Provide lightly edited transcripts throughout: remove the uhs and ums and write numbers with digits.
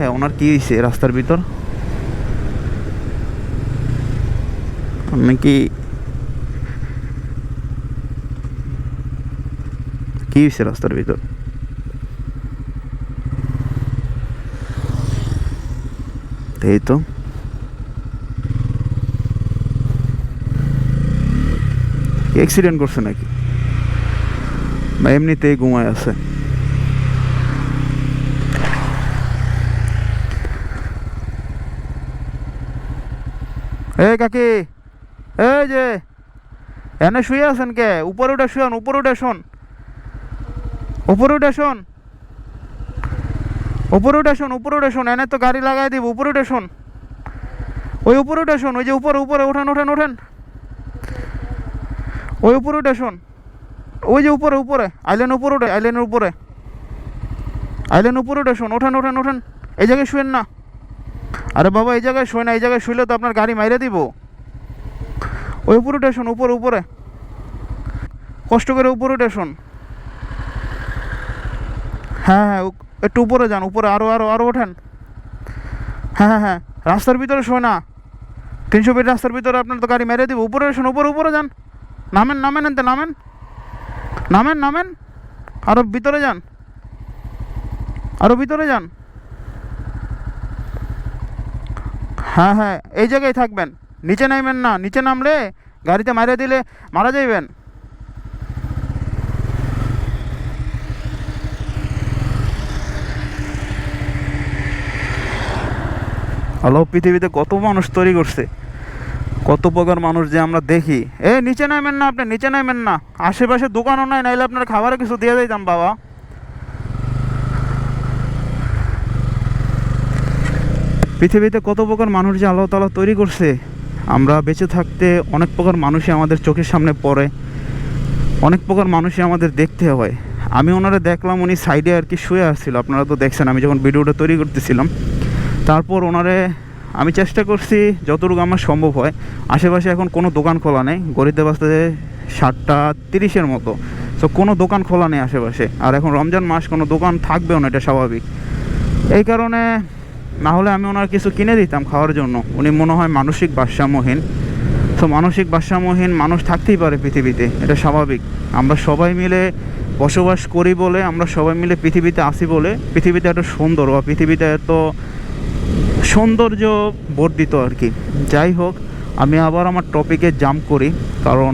হ্যাঁ, ওনার কি হয়েছে রাস্তার ভিতর? নাকি কি হয়েছে রাস্তার ভিতর? এই তো অ্যাক্সিডেন্ট করছে নাকি, বা এমনিতেই ঘুমায় আছে? এই কাকি, এই যে এনে শুয়ে আছেন কে? উপরে উঠে শুন, উপরে উঠে শোন, উপরে উঠে শোন, উপরে উঠে শোন, উপরে উঠে শোন। এনে তো গাড়ি লাগাই দিব, উপরে উঠে শোন। ওই উপরে উঠে শোন, ওই যে উপরে উপরে ওঠেন ওঠেন ওঠেন, ওই উপরে উঠে শোন। ওই যে উপরে উপরে আইল্যান্ড উপরে উঠে, আইল্যান্ডের উপরে, আইল্যান্ড উপরে উঠে শোন। ওঠেন ওঠেন ওঠেন, এই জায়গায় শুয়েন না। আরে বাবা, এই জায়গায় শুয়ে না, এই জায়গায় শুইলে তো আপনার গাড়ি মাইরে দিব। ওই উপরে উঠে শোন, উপরে উপরে, কষ্ট করে উপরে উঠে শোন। হ্যাঁ হ্যাঁ, একটু উপরে যান, উপরে আরও আরও আরও ওঠেন। হ্যাঁ হ্যাঁ হ্যাঁ, রাস্তার ভিতরে শোয় না, 300 ফিট রাস্তার ভিতরে আপনার তো গাড়ি মেরে দিব। উপরে শোন, উপরে উপরে যান। নামেন নামেন, এনতে নামেন, নামেন নামেন, আরও ভিতরে যান, আরও ভিতরে যান। হ্যাঁ হ্যাঁ, এই জায়গায় থাকবেন, নিচে নামবেন না। নিচে নামলে গাড়িতে মারিয়ে দিলে মারা যাইবেন। আল্লাহ পৃথিবীতে কত মানুষ তৈরি করছে, কত প্রকার মানুষ যে আমরা দেখি। এ নিচে নামেন না, আপনি নিচে নামেন না। আশেপাশে দোকানও নাই, নাইলে আপনার খাবারে কিছু দিয়ে দিতাম বাবা। পৃথিবীতে কত প্রকার মানুষ যে আল্লাহ তাআলা তৈরি করছে, আমরা বেঁচে থাকতে অনেক প্রকার মানুষই আমাদের চোখের সামনে পড়ে, অনেক প্রকার মানুষই আমাদের দেখতে হয়। আমি ওনারা দেখলাম, উনি সাইডে আর কি শুয়ে আসছিল, আপনারা তো দেখছেন আমি যখন ভিডিওটা তৈরি করতেছিলাম। তারপর ওনারে আমি চেষ্টা করছি যতটুকু আমার সম্ভব হয়। আশেপাশে এখন কোনো দোকান খোলা নেই, গড়িতে বাজতে 7:30 মতো। সো কোনো দোকান খোলা নেই আশেপাশে, আর এখন রমজান মাস, কোনো দোকান থাকবেও না, এটা স্বাভাবিক। এই কারণে না হলে আমি ওনার কিছু কিনে দিতাম খাওয়ার জন্য। উনি মনে হয় মানসিক ভারসাম্যহীন। তো মানসিক ভারসাম্যহীন মানুষ থাকতেই পারে পৃথিবীতে, এটা স্বাভাবিক। আমরা সবাই মিলে বসবাস করি বলে, আমরা সবাই মিলে পৃথিবীতে আসি বলে পৃথিবীতে এত সুন্দর, বা পৃথিবীতে এত সৌন্দর্য বর্ধিত আর কি। যাই হোক, আমি আবার আমার টপিকে জাম্প করি, কারণ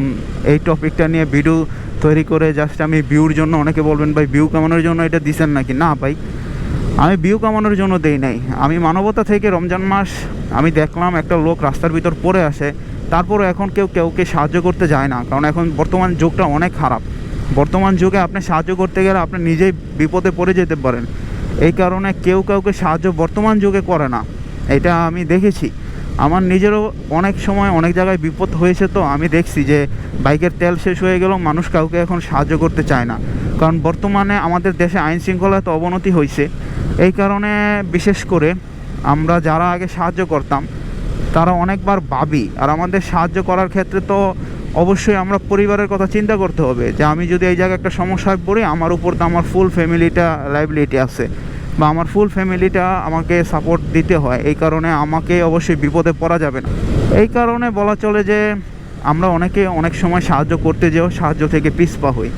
এই টপিকটা নিয়ে ভিডিও তৈরি করে জাস্ট আমি ভিউর জন্য, অনেকে বলবেন ভাই ভিউ কামানোর জন্য এটা দিছেন নাকি? না ভাই, আমি ভিউ কামানোর জন্য দেই নাই। আমি মানবতা থেকে রমজান মাস আমি দেখলাম একটা লোক রাস্তার ভিতর পড়ে আসে, তারপরও এখন কেউ কাউকে সাহায্য করতে যায় না, কারণ এখন বর্তমান যুগটা অনেক খারাপ। বর্তমান যুগে আপনি সাহায্য করতে গেলে আপনি নিজেই বিপদে পড়ে যেতে পারেন। এই কারণে কেউ কাউকে সাহায্য বর্তমান যুগে করে না, এটা আমি দেখেছি। আমার নিজেরও অনেক সময় অনেক জায়গায় বিপদ হয়েছে, তো আমি দেখছি যে বাইকের তেল শেষ হয়ে গেলেও মানুষ কাউকে এখন সাহায্য করতে চায় না, কারণ বর্তমানে আমাদের দেশে আইন শৃঙ্খলা তো অবনতি হয়েছে। এই কারণে বিশেষ করে আমরা যারা আগে সাহায্য করতাম তারা অনেকবার ভাবি। আর আমাদের সাহায্য করার ক্ষেত্রে তো অবশ্যই আমরা পরিবারের কথা চিন্তা করতে হবে, যে আমি যদি এই জায়গায় একটা সমস্যায় পড়ি, আমার উপর তো আমার ফুল ফ্যামিলিটা লাইবিলিটি আছে, বা আমার ফুল ফ্যামিলিটা আমাকে সাপোর্ট দিতে হয়। এই কারণে আমাকে অবশ্যই বিপদে পড়া যাবে না। এই কারণে বলা চলে যে আমরা অনেকে অনেক সময় সাহায্য করতে যেও সাহায্য থেকে পিছপা হই।